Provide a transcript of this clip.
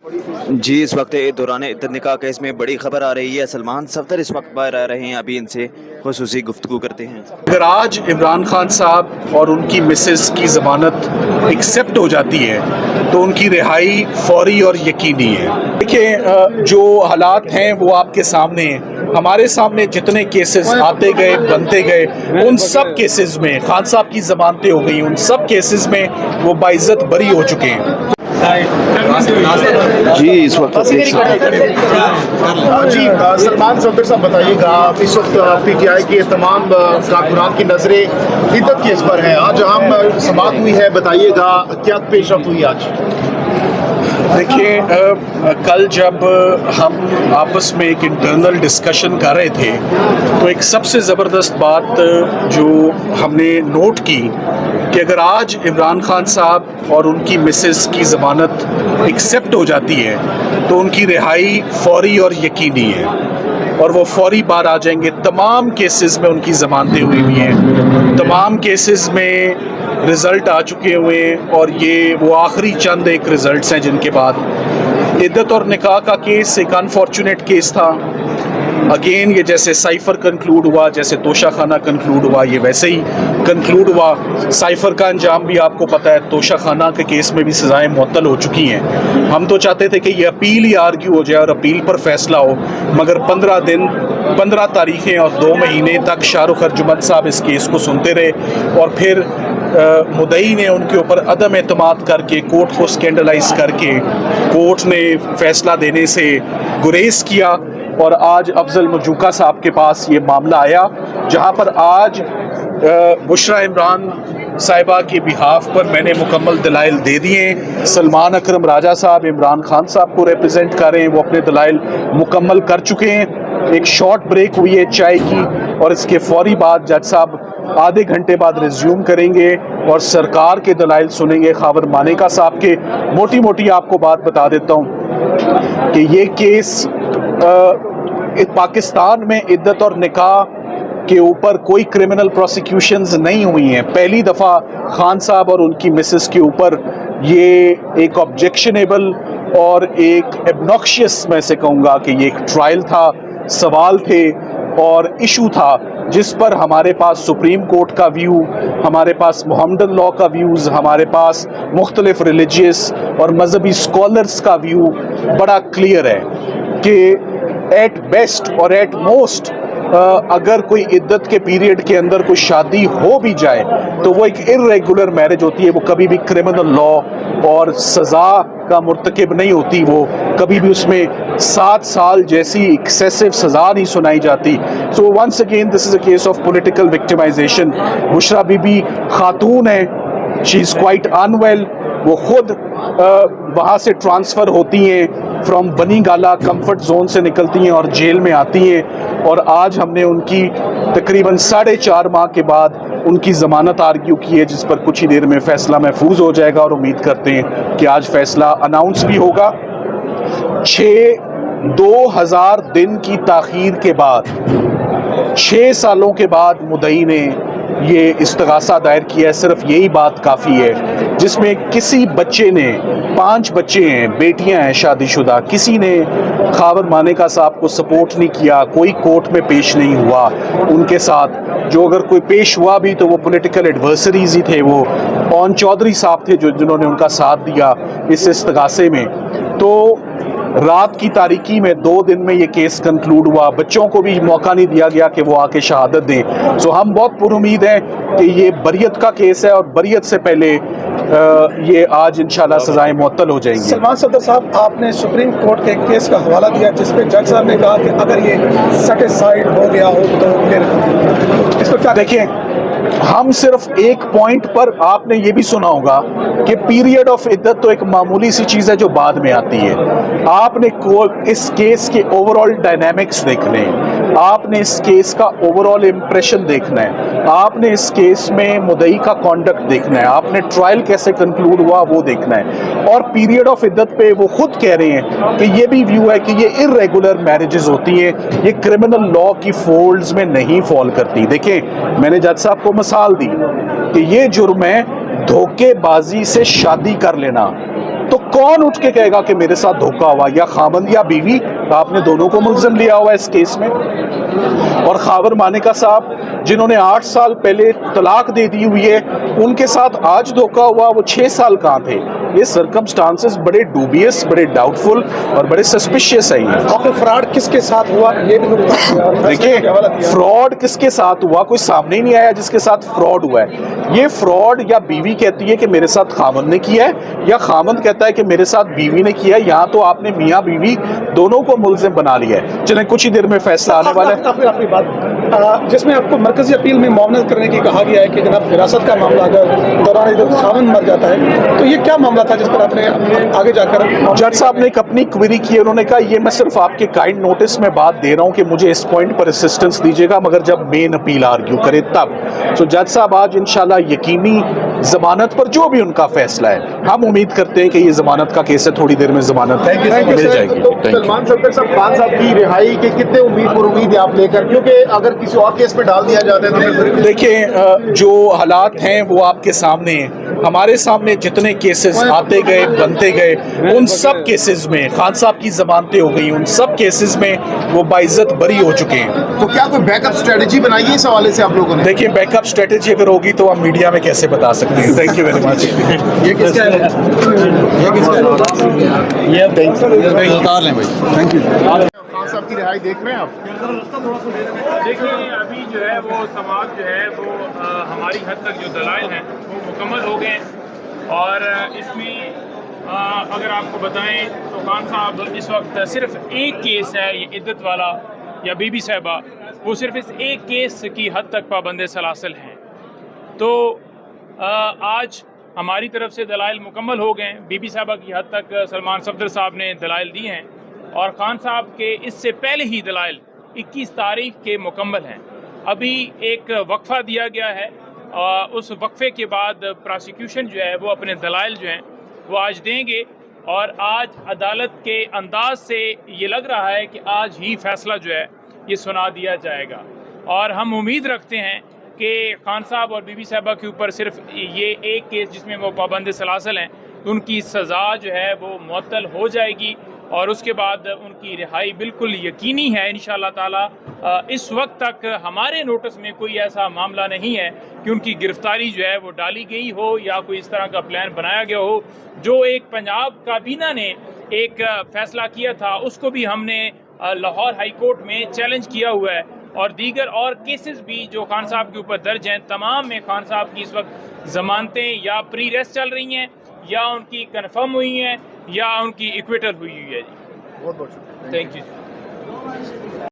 جی اس وقت دوران عدت نکاح کیس میں بڑی خبر آ رہی ہے. سلمان صفدر اس وقت باہر آ رہے ہیں, ابھی ان سے خصوصی گفتگو کرتے ہیں. اگر آج عمران خان صاحب اور ان کی مسز کی ضمانت ایکسیپٹ ہو جاتی ہے تو ان کی رہائی فوری اور یقینی ہے. دیکھیں جو حالات ہیں وہ آپ کے سامنے ہیں. ہمارے سامنے جتنے کیسز آتے گئے بنتے گئے ان سب کیسز میں خان صاحب کی ضمانتیں ہو گئی, ان سب کیسز میں وہ باعزت بری ہو چکے ہیں. جی اس وقت جی سلمان صفدر صاحب بتائیے گا, اس وقت پی ٹی آئی کے تمام کارکنان کی نظریں عدت کیس پر ہیں. آج ہم سماعت ہوئی ہے, بتائیے گا کیا پیش رفت ہوئی آج؟ دیکھیں کل جب ہم آپس میں ایک انٹرنل ڈسکشن کر رہے تھے تو ایک سب سے زبردست بات جو ہم نے نوٹ کی کہ اگر آج عمران خان صاحب اور ان کی مسز کی ضمانت ایکسیپٹ ہو جاتی ہے تو ان کی رہائی فوری اور یقینی ہے, اور وہ فوری باہر آ جائیں گے. تمام کیسز میں ان کی ضمانتیں ہوئی ہوئی ہیں, تمام کیسز میں رزلٹ آ چکے ہوئے ہیں, اور یہ وہ آخری چند ایک رزلٹس ہیں جن کے بعد عدت اور نکاح کا کیس ایک انفارچونیٹ کیس تھا. اگین یہ جیسے سائفر کنکلوڈ ہوا, جیسے توشہ خانہ کنکلوڈ ہوا, یہ ویسے ہی کنکلوڈ ہوا. سائفر کا انجام بھی آپ کو پتہ ہے, توشہ خانہ کے کیس میں بھی سزائیں معطل ہو چکی ہیں. ہم تو چاہتے تھے کہ یہ اپیل ہی آرگیو ہو جائے اور اپیل پر فیصلہ ہو, مگر 15 تاریخیں اور 2 مہینے تک شاہ رخ ارجمند صاحب اس کیس کو سنتے رہے, اور پھر مدعی نے ان کے اوپر عدم اعتماد کر کے کورٹ کو سکینڈلائز کر کے کورٹ نے فیصلہ دینے سے گریز کیا, اور آج افضل مجوکا صاحب کے پاس یہ معاملہ آیا جہاں پر آج بشرا عمران صاحبہ کی بہاف پر میں نے مکمل دلائل دے دیے. سلمان اکرم راجہ صاحب عمران خان صاحب کو ریپرزینٹ کر رہے ہیں, وہ اپنے دلائل مکمل کر چکے ہیں. ایک شارٹ بریک ہوئی ہے چائے کی, اور اس کے فوری بعد جج صاحب آدھے گھنٹے بعد ریزیوم کریں گے اور سرکار کے دلائل سنیں گے, خاور مانیکا صاحب کے. موٹی آپ کو بات بتا دیتا ہوں کہ یہ کیس پاکستان میں عدت اور نکاح کے اوپر کوئی کرمنل پروسیکیوشنز نہیں ہوئی ہیں. پہلی دفعہ خان صاحب اور ان کی مسز کے اوپر یہ ایک آبجیکشنیبل اور ایک ایبنوکشیس, میں سے کہوں گا کہ یہ ایک ٹرائل تھا, سوال تھے اور ایشو تھا جس پر ہمارے پاس سپریم کورٹ کا ویو, ہمارے پاس محمدن لاء کا ویوز, ہمارے پاس مختلف ریلیجیس اور مذہبی اسکالرس کا ویو بڑا کلیئر ہے کہ ایٹ بیسٹ اور ایٹ موسٹ اگر کوئی عدت کے پیریڈ کے اندر کوئی شادی ہو بھی جائے تو وہ ایک ارریگولر میرج ہوتی ہے, وہ کبھی بھی کرمنل لاء اور سزا کا مرتکب نہیں ہوتی, وہ کبھی بھی اس میں 7 سال جیسی ایکسیسو سزا نہیں سنائی جاتی. So once again this is a case of political victimisation. Bushra Bibi خاتون ہے, شی از کوائٹ انویل, وہ خود وہاں سے ٹرانسفر ہوتی ہیں فرام بنی گالا کمفرٹ زون سے نکلتی ہیں اور جیل میں آتی ہیں, اور آج ہم نے ان کی تقریباً 4.5 ماہ کے بعد ان کی ضمانت آرگیو کی ہے, جس پر کچھ ہی دیر میں فیصلہ محفوظ ہو جائے گا, اور امید کرتے ہیں کہ آج فیصلہ اناؤنس بھی ہوگا. 2000 دن کی تاخیر کے بعد 6 سالوں کے بعد مدعی نے یہ استغاثہ دائر کیا ہے. صرف یہی بات کافی ہے, جس میں کسی بچے نے, 5 بچے ہیں, بیٹیاں ہیں شادی شدہ, کسی نے خاور مانیکا صاحب کو سپورٹ نہیں کیا, کوئی کورٹ میں پیش نہیں ہوا ان کے ساتھ. جو اگر کوئی پیش ہوا بھی تو وہ پولیٹیکل ایڈورسریز ہی تھے, وہ پون چودھری صاحب تھے جنہوں نے ان کا ساتھ دیا اس استغاثے میں. تو رات کی تاریکی میں 2 دن میں یہ کیس کنکلوڈ ہوا, بچوں کو بھی موقع نہیں دیا گیا کہ وہ آ کے شہادت دیں. سو ہم بہت پر امید ہیں کہ یہ بریت کا کیس ہے, اور بریت سے پہلے یہ آج انشاءاللہ سزائیں معطل ہو جائیں گی. سلمان صفدر صاحب, آپ نے سپریم کورٹ کے ایک کیس کا حوالہ دیا جس پہ جج صاحب نے کہا کہ اگر یہ سیٹسفائیڈ ہو گیا ہو تو پھر اس کو کیا دیکھیں, ہم صرف ایک پوائنٹ پر, آپ نے یہ بھی سنا ہوگا کہ پیریڈ آف عدت تو ایک معمولی سی چیز ہے جو بعد میں آتی ہے. آپ نے اس کیس کے اوور آل ڈائنامکس دیکھنے ہیں, آپ نے اس کیس کا اوور آل امپریشن دیکھنا ہے, آپ نے اس کیس میں مدعی کا کانڈکٹ دیکھنا ہے, آپ نے ٹرائل کیسے کنکلوڈ ہوا وہ دیکھنا ہے. اور پیریڈ آف عدت پہ وہ خود کہہ رہے ہیں کہ یہ بھی ویو ہے کہ یہ ارریگولر میرجز ہوتی ہیں, یہ کرمنل لاء کی فولڈز میں نہیں فال کرتی. دیکھیں, میں نے جج صاحب کو مثال دی کہ یہ جرم ہے دھوکے بازی سے شادی کر لینا, تو کون اٹھ کے کہے گا کہ میرے ساتھ دھوکا ہوا؟ یا خاوند یا بیوی، آپ نے دونوں کو ملزم لیا ہوا ہے اس کیس میں. اور خاور مانیکا صاحب جنہوں نے 8 سال پہلے طلاق دے دی ہوئی ہے، ان کے ساتھ آج دھوکا ہوا، وہ 6 سال کہاں تھے؟ یہ سرکمسٹانسز بڑے ڈوبیس، بڑے ڈاؤٹ فل اور بڑے سسپیشیس ہیں. آپ نے فراڈ کس کے ساتھ ہوا یہ بھی نقطہ کیا اور فیصلے دیکھیں، کا حوالہ دیا. فراڈ کس کے ساتھ ہوا؟ کوئی سامنے ہی نہیں آیا جس کے ساتھ فراڈ ہوا ہے. یہ فراڈ یا بیوی کہتی ہے کہ میرے ساتھ خاوند نے کیا ہے، یا خاوند کہتا ہے کہ میرے ساتھ بیوی نے کیا ہے. یہاں تو آپ نے میاں بیوی دونوں کو ملزم بنا لیا ہے. چلیں کچھ ہی دیر میں فیصلہ آنے والا ہے. آخری بات جس میں آپ کو مرکزی اپیل میں معاونت کرنے کی کہا گیا ہے کہ جناب وراثت کا معاملہ اگر دوران عدت خاوند مر جاتا ہے تو یہ کیا معاملہ تھا جس پر آپ نے آگے جا کر جج صاحب نے ایک اپنی کوئری کی. انہوں نے کہا یہ میں صرف آپ کے کائنڈ نوٹس میں بات دے رہا ہوں کہ مجھے اس پوائنٹ پر اسسٹنس دیجیے گا مگر جب مین اپیل آرگیو کرے تب. تو جج صاحب آج انشاءاللہ یقینی ضمانت پر جو بھی ان کا فیصلہ ہے، ہم امید کرتے ہیں کہ یہ ضمانت کا کیس ہے، تھوڑی دیر میں ضمانت مل جائے گی. تو سلمان صفدر صاحب، خان صاحب کی رہائی کے کتنے امید ہیں آپ لے کر؟ کیونکہ اگر کسی اور کیس میں ڈال دیا جاتا ہے تو پھر دیکھیں، جو حالات ہیں وہ آپ کے سامنے ہیں. ہمارے سامنے جتنے کیسز آتے گئے بنتے گئے، ان سب کیسز میں خان صاحب کی ضمانتیں ہو گئی، ان سب کیسز میں وہ باعزت بری ہو چکے ہیں. تو کیا کوئی بیک اپ اسٹریٹجی بنائی ہے اس حوالے سے آپ لوگوں نے؟ دیکھیں، بیک اپ اسٹریٹجی اگر ہوگی تو ہم میڈیا میں کیسے بتا سکتے ہیں. Thank you very much. یہ کس کا ہے؟ خان صاحب کی رہائی دیکھ رہے ہیں آپ؟ دیکھیں، ابھی جو ہے وہ سماعت جو ہے وہ ہماری حد تک جو دلائل ہیں وہ مکمل ہو گئے ہیں. اور اس میں اگر آپ کو بتائیں تو خان صاحب اس وقت صرف ایک کیس ہے یہ عدت والا یا بی بی صاحبہ، وہ صرف اس ایک کیس کی حد تک پابند سلاسل ہیں. تو آج ہماری طرف سے دلائل مکمل ہو گئے ہیں. بی بی صاحبہ کی حد تک سلمان صفدر صاحب نے دلائل دی ہیں اور خان صاحب کے اس سے پہلے ہی دلائل 21 تاریخ کے مکمل ہیں. ابھی ایک وقفہ دیا گیا ہے، اس وقفے کے بعد پراسیکیوشن جو ہے وہ اپنے دلائل جو ہیں وہ آج دیں گے. اور آج عدالت کے انداز سے یہ لگ رہا ہے کہ آج ہی فیصلہ جو ہے یہ سنا دیا جائے گا. اور ہم امید رکھتے ہیں کہ خان صاحب اور بی بی صاحبہ کے اوپر صرف یہ ایک کیس جس میں وہ پابند سلاسل ہیں، ان کی سزا جو ہے وہ معطل ہو جائے گی اور اس کے بعد ان کی رہائی بالکل یقینی ہے انشاءاللہ تعالی. اس وقت تک ہمارے نوٹس میں کوئی ایسا معاملہ نہیں ہے کہ ان کی گرفتاری جو ہے وہ ڈالی گئی ہو یا کوئی اس طرح کا پلان بنایا گیا ہو. جو ایک پنجاب کابینہ نے ایک فیصلہ کیا تھا اس کو بھی ہم نے لاہور ہائی کورٹ میں چیلنج کیا ہوا ہے. اور دیگر اور کیسز بھی جو خان صاحب کے اوپر درج ہیں، تمام میں خان صاحب کی اس وقت ضمانتیں یا پری ریسٹ چل رہی ہیں یا ان کی کنفرم ہوئی ہیں یا ان کی ایکویٹل ہوئی ہے. جی بہت بہت شکریہ. Thank you.